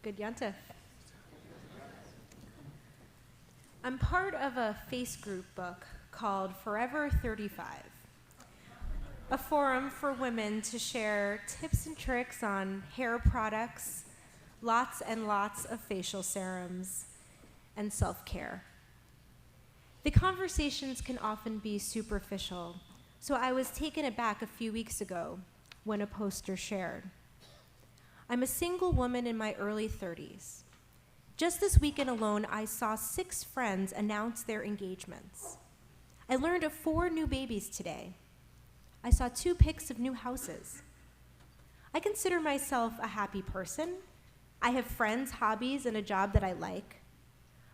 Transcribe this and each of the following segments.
Good Yontif. I'm part of a face group book called Forever 35, a forum for women to share tips and tricks on hair products, lots and lots of facial serums, and self-care. The conversations can often be superficial, so I was taken aback a few weeks ago when a poster shared. I'm a single woman in my early 30s. Just this weekend alone, I saw 6 friends announce their engagements. I learned of 4 new babies today. I saw 2 pics of new houses. I consider myself a happy person. I have friends, hobbies, and a job that I like.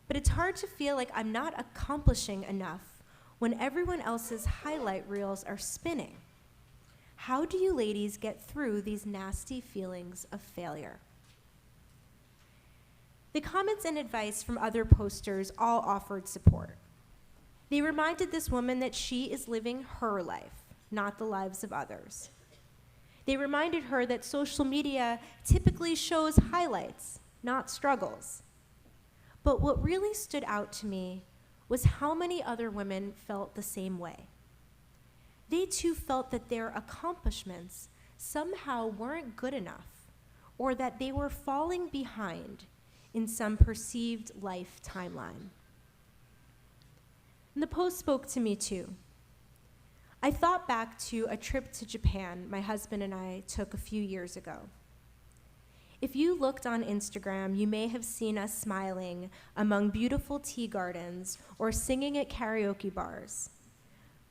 But it's hard to feel like I'm not accomplishing enough when everyone else's highlight reels are spinning. How do you ladies get through these nasty feelings of failure? The comments and advice from other posters all offered support. They reminded this woman that she is living her life, not the lives of others. They reminded her that social media typically shows highlights, not struggles. But what really stood out to me was how many other women felt the same way. They too felt that their accomplishments somehow weren't good enough, or that they were falling behind in some perceived life timeline. And the post spoke to me too. I thought back to a trip to Japan my husband and I took a few years ago. If you looked on Instagram, you may have seen us smiling among beautiful tea gardens or singing at karaoke bars.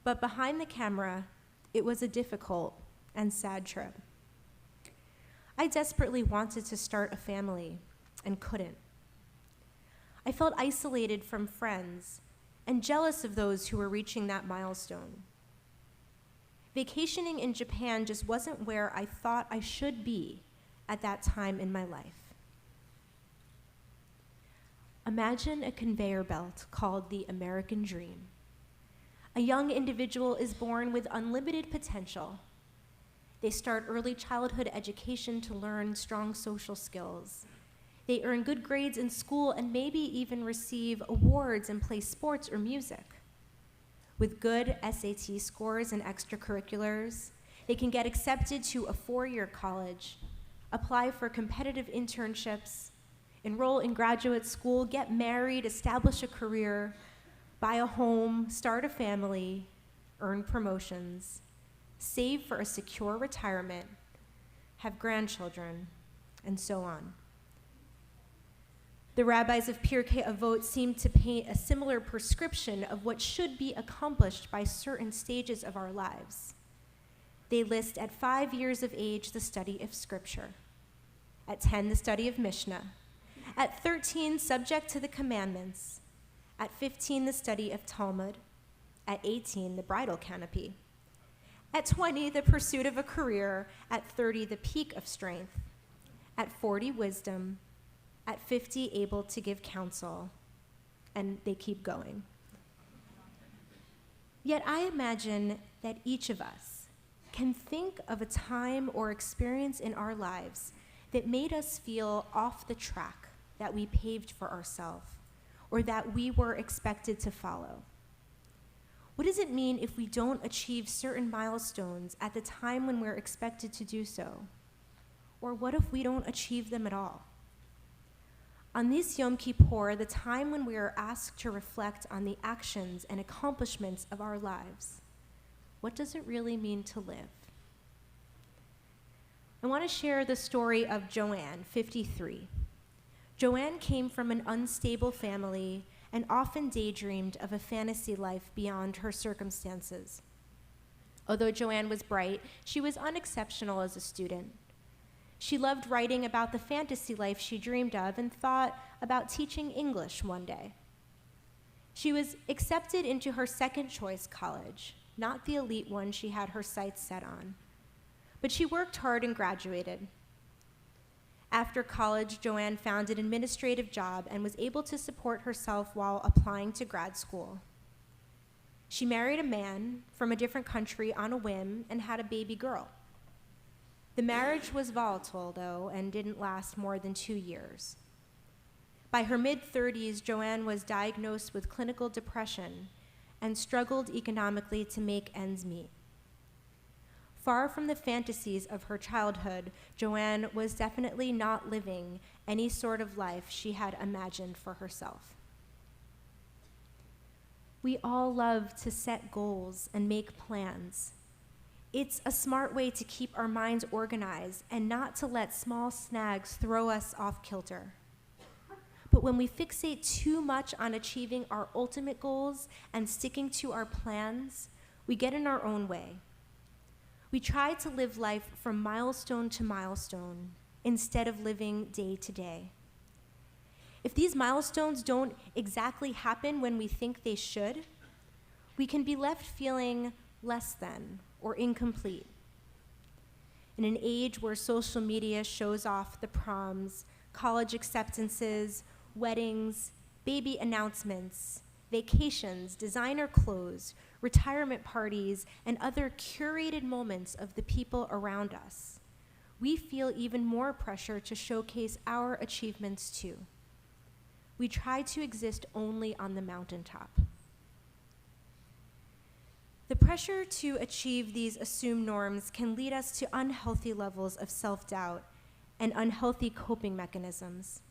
But behind the camera, it was a difficult and sad trip. I desperately wanted to start a family and couldn't. I felt isolated from friends and jealous of those who were reaching that milestone. Vacationing in Japan just wasn't where I thought I should be at that time in my life. Imagine a conveyor belt called the American Dream. A young individual is born with unlimited potential. They start early childhood education to learn strong social skills. They earn good grades in school and maybe even receive awards and play sports or music. With good SAT scores and extracurriculars, they can get accepted to a 4-year college, apply for competitive internships, enroll in graduate school, get married, establish a career, buy a home, start a family, earn promotions, save for a secure retirement, have grandchildren, and so on. The rabbis of Pirkei Avot seem to paint a similar prescription of what should be accomplished by certain stages of our lives. They list at 5 years of age the study of Scripture, at 10 the study of Mishnah, at 13 subject to the commandments, at 15 the study of Talmud, at 18 the bridal canopy, at 20 the pursuit of a career, at 30 the peak of strength, at 40 wisdom, at 50 able to give counsel, and they keep going. Yet I imagine that each of us can think of a time or experience in our lives that made us feel off the track that we paved for ourselves, or that we were expected to follow. What does it mean if we don't achieve certain milestones at the time when we're expected to do so? Or what if we don't achieve them at all? On this Yom Kippur, the time when we are asked to reflect on the actions and accomplishments of our lives, what does it really mean to live? I want to share the story of Joanne, 53. Joanne came from an unstable family and often daydreamed of a fantasy life beyond her circumstances. Although Joanne was bright, she was unexceptional as a student. She loved writing about the fantasy life she dreamed of and thought about teaching English one day. She was accepted into her second choice college, not the elite one she had her sights set on. But she worked hard and graduated. After college, Joanne found an administrative job and was able to support herself while applying to grad school. She married a man from a different country on a whim and had a baby girl. The marriage was volatile, though, and didn't last more than 2 years. By her mid-30s, Joanne was diagnosed with clinical depression and struggled economically to make ends meet. Far from the fantasies of her childhood, Joanne was definitely not living any sort of life she had imagined for herself. We all love to set goals and make plans. It's a smart way to keep our minds organized and not to let small snags throw us off kilter. But when we fixate too much on achieving our ultimate goals and sticking to our plans, we get in our own way. We try to live life from milestone to milestone instead of living day to day. If these milestones don't exactly happen when we think they should, we can be left feeling less than or incomplete. In an age where social media shows off the proms, college acceptances, weddings, baby announcements, vacations, designer clothes, retirement parties, and other curated moments of the people around us, we feel even more pressure to showcase our achievements too. We try to exist only on the mountaintop. The pressure to achieve these assumed norms can lead us to unhealthy levels of self-doubt and unhealthy coping mechanisms.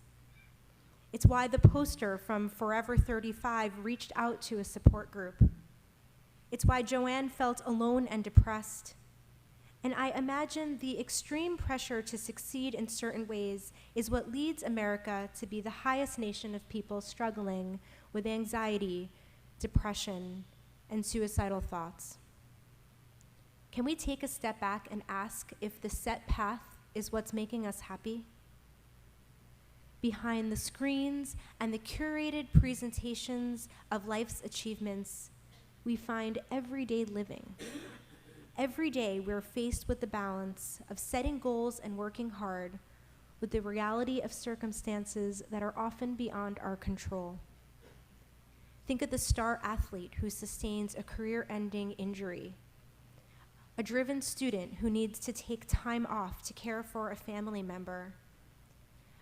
It's why the poster from Forever 35 reached out to a support group. It's why Joanne felt alone and depressed. And I imagine the extreme pressure to succeed in certain ways is what leads America to be the highest nation of people struggling with anxiety, depression, and suicidal thoughts. Can we take a step back and ask if the set path is what's making us happy? Behind the screens and the curated presentations of life's achievements, we find everyday living. Every day, we're faced with the balance of setting goals and working hard with the reality of circumstances that are often beyond our control. Think of the star athlete who sustains a career-ending injury, a driven student who needs to take time off to care for a family member,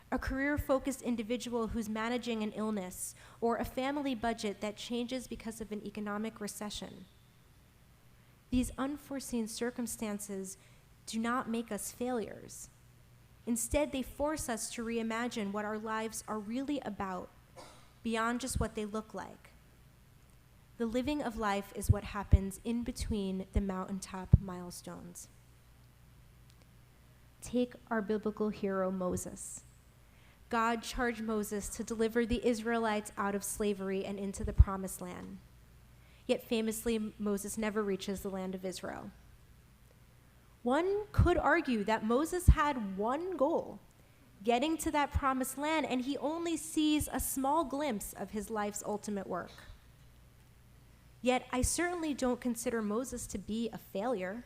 a career-focused individual who's managing an illness, or a family budget that changes because of an economic recession. These unforeseen circumstances do not make us failures. Instead, they force us to reimagine what our lives are really about, beyond just what they look like. The living of life is what happens in between the mountaintop milestones. Take our biblical hero, Moses. God charged Moses to deliver the Israelites out of slavery and into the promised land. Yet famously, Moses never reaches the land of Israel. One could argue that Moses had one goal, getting to that promised land, and he only sees a small glimpse of his life's ultimate work. Yet I certainly don't consider Moses to be a failure,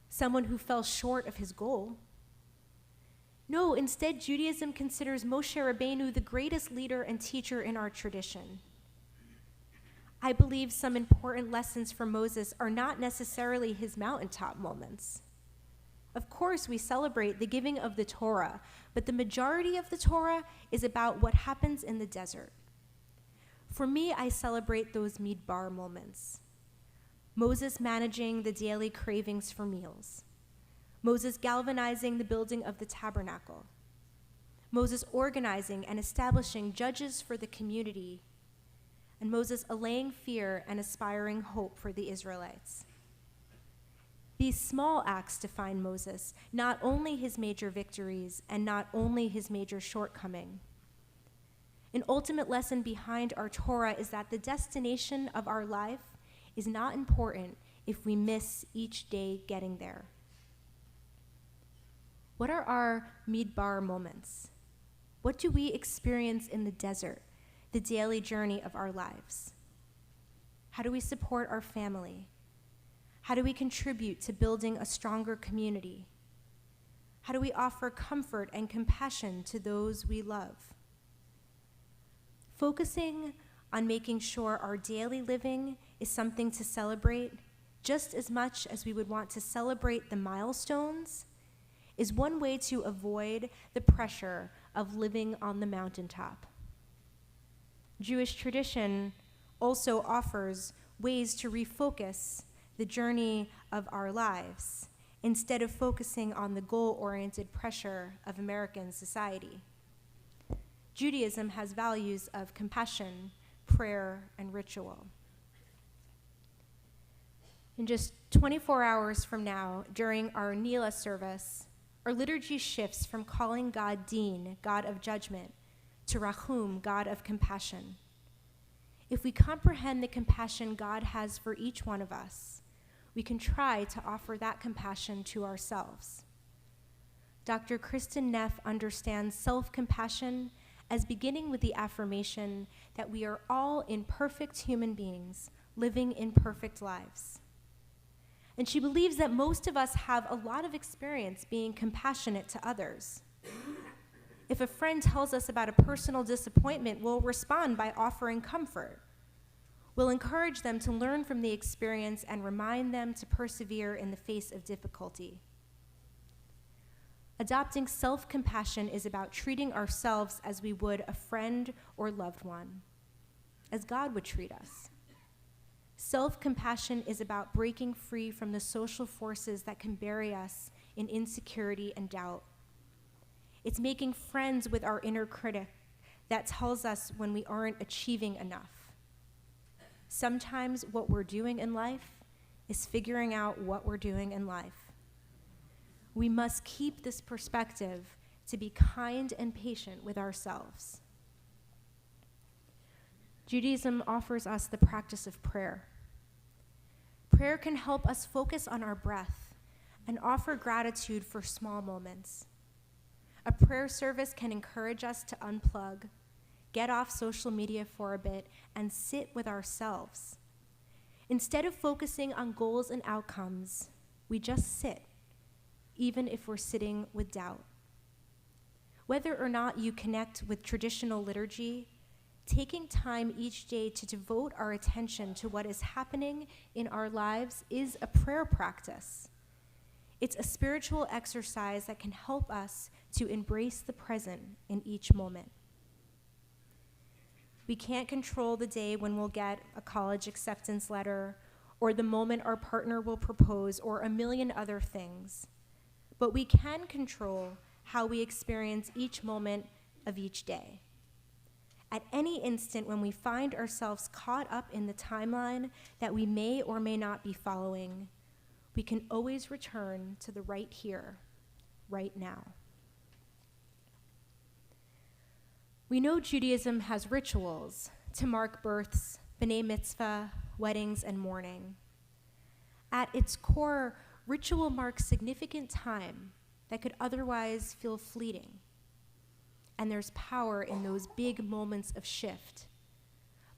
someone who fell short of his goal. No, instead, Judaism considers Moshe Rabbeinu the greatest leader and teacher in our tradition. I believe some important lessons for Moses are not necessarily his mountaintop moments. Of course, we celebrate the giving of the Torah, but the majority of the Torah is about what happens in the desert. For me, I celebrate those midbar moments. Moses managing the daily cravings for meals. Moses galvanizing the building of the tabernacle. Moses organizing and establishing judges for the community. And Moses allaying fear and aspiring hope for the Israelites. These small acts define Moses, not only his major victories and not only his major shortcoming. An ultimate lesson behind our Torah is that the destination of our life is not important if we miss each day getting there. What are our midbar moments? What do we experience in the desert, the daily journey of our lives? How do we support our family? How do we contribute to building a stronger community? How do we offer comfort and compassion to those we love? Focusing on making sure our daily living is something to celebrate just as much as we would want to celebrate the milestones is one way to avoid the pressure of living on the mountaintop. Jewish tradition also offers ways to refocus the journey of our lives instead of focusing on the goal-oriented pressure of American society. Judaism has values of compassion, prayer, and ritual. In just 24 hours from now, during our Nila service, our liturgy shifts from calling God Din, God of judgment, to Rachum, God of compassion. If we comprehend the compassion God has for each one of us, we can try to offer that compassion to ourselves. Dr. Kristen Neff understands self-compassion as beginning with the affirmation that we are all imperfect human beings living imperfect lives. And she believes that most of us have a lot of experience being compassionate to others. If a friend tells us about a personal disappointment, we'll respond by offering comfort. We'll encourage them to learn from the experience and remind them to persevere in the face of difficulty. Adopting self-compassion is about treating ourselves as we would a friend or loved one, as God would treat us. Self-compassion is about breaking free from the social forces that can bury us in insecurity and doubt. It's making friends with our inner critic that tells us when we aren't achieving enough. Sometimes what we're doing in life is figuring out what we're doing in life. We must keep this perspective to be kind and patient with ourselves. Judaism offers us the practice of prayer. Prayer can help us focus on our breath and offer gratitude for small moments. A prayer service can encourage us to unplug, get off social media for a bit, and sit with ourselves. Instead of focusing on goals and outcomes, we just sit, even if we're sitting with doubt. Whether or not you connect with traditional liturgy, taking time each day to devote our attention to what is happening in our lives is a prayer practice. It's a spiritual exercise that can help us to embrace the present in each moment. We can't control the day when we'll get a college acceptance letter, or the moment our partner will propose, or a million other things. But we can control how we experience each moment of each day. At any instant when we find ourselves caught up in the timeline that we may or may not be following, we can always return to the right here, right now. We know Judaism has rituals to mark births, b'nai mitzvah, weddings, and mourning. At its core, ritual marks significant time that could otherwise feel fleeting. And there's power in those big moments of shift.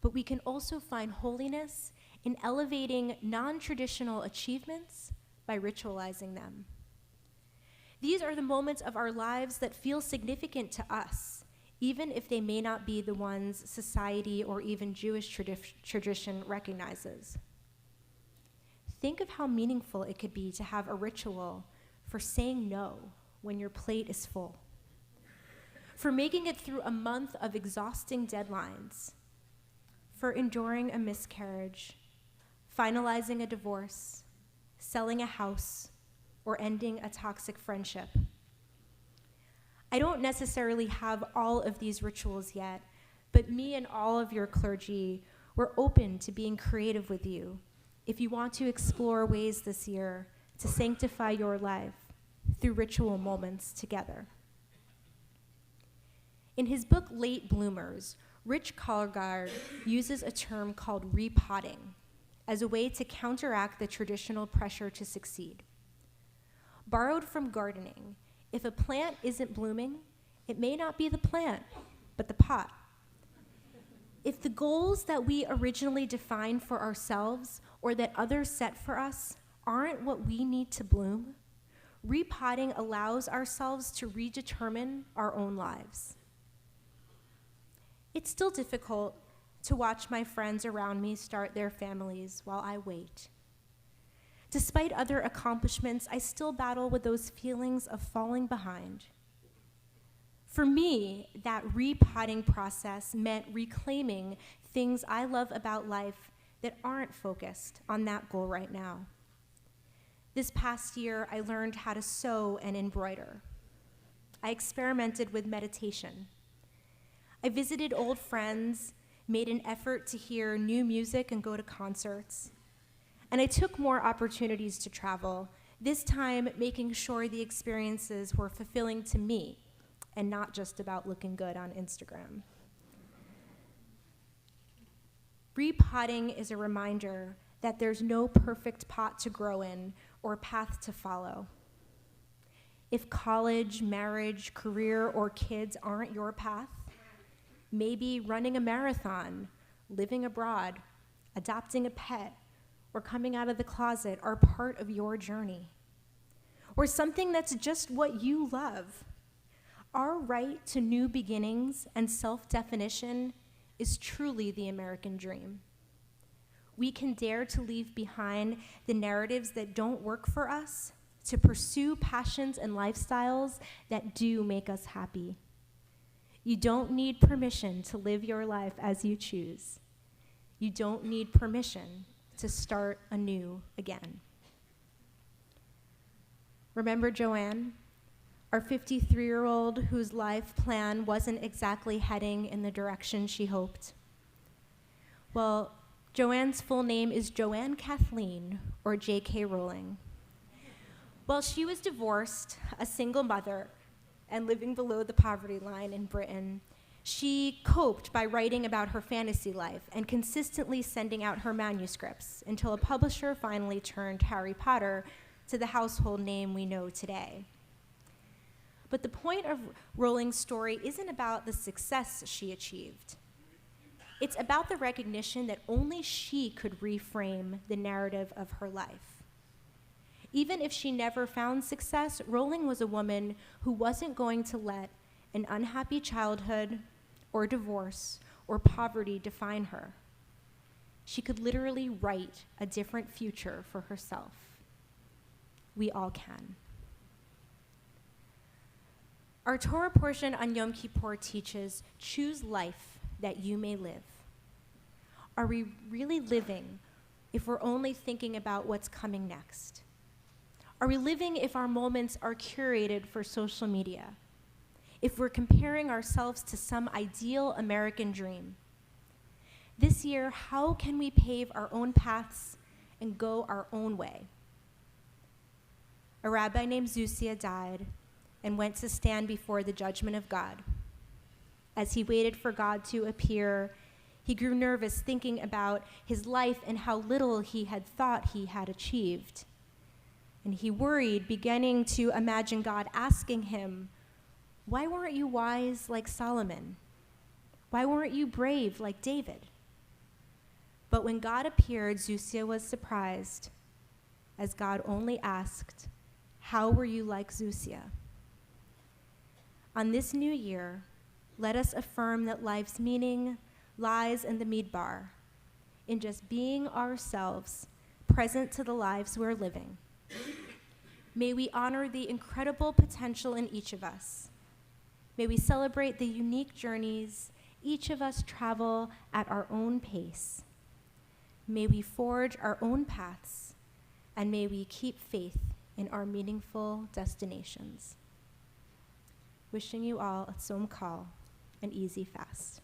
But we can also find holiness in elevating non-traditional achievements by ritualizing them. These are the moments of our lives that feel significant to us, even if they may not be the ones society or even Jewish tradition recognizes. Think of how meaningful it could be to have a ritual for saying no when your plate is full, for making it through a month of exhausting deadlines, for enduring a miscarriage, finalizing a divorce, selling a house, or ending a toxic friendship. I don't necessarily have all of these rituals yet, but me and all of your clergy, we're open to being creative with you if you want to explore ways this year to sanctify your life through ritual moments together. In his book, Late Bloomers, Rich Colgard uses a term called repotting as a way to counteract the traditional pressure to succeed. Borrowed from gardening, if a plant isn't blooming, it may not be the plant, but the pot. If the goals that we originally defined for ourselves or that others set for us aren't what we need to bloom, repotting allows ourselves to redetermine our own lives. It's still difficult to watch my friends around me start their families while I wait. Despite other accomplishments, I still battle with those feelings of falling behind. For me, that repotting process meant reclaiming things I love about life that aren't focused on that goal right now. This past year, I learned how to sew and embroider. I experimented with meditation. I visited old friends, made an effort to hear new music and go to concerts. And I took more opportunities to travel, this time making sure the experiences were fulfilling to me and not just about looking good on Instagram. Repotting is a reminder that there's no perfect pot to grow in or path to follow. If college, marriage, career, or kids aren't your path, maybe running a marathon, living abroad, adopting a pet, or coming out of the closet are part of your journey. Or something that's just what you love. Our right to new beginnings and self-definition is truly the American dream. We can dare to leave behind the narratives that don't work for us, to pursue passions and lifestyles that do make us happy. You don't need permission to live your life as you choose. You don't need permission to start anew again. Remember Joanne, our 53-year-old whose life plan wasn't exactly heading in the direction she hoped? Well, Joanne's full name is Joanne Kathleen, or J.K. Rowling. Well, she was divorced, a single mother, and living below the poverty line in Britain. She coped by writing about her fantasy life and consistently sending out her manuscripts until a publisher finally turned Harry Potter to the household name we know today. But the point of Rowling's story isn't about the success she achieved. It's about the recognition that only she could reframe the narrative of her life. Even if she never found success, Rowling was a woman who wasn't going to let an unhappy childhood or divorce or poverty define her. She could literally write a different future for herself. We all can. Our Torah portion on Yom Kippur teaches, choose life that you may live. Are we really living if we're only thinking about what's coming next? Are we living if our moments are curated for social media? If we're comparing ourselves to some ideal American dream? This year, how can we pave our own paths and go our own way? A rabbi named Zusia died and went to stand before the judgment of God. As he waited for God to appear, he grew nervous thinking about his life and how little he had thought he had achieved. And he worried, beginning to imagine God asking him, why weren't you wise like Solomon? Why weren't you brave like David? But when God appeared, Zusia was surprised, as God only asked, how were you like Zusia? On this new year, let us affirm that life's meaning lies in the midbar, in just being ourselves, present to the lives we're living. May we honor the incredible potential in each of us. May we celebrate the unique journeys each of us travel at our own pace. May we forge our own paths, and may we keep faith in our meaningful destinations. Wishing you all a Tzom Kal, an easy fast.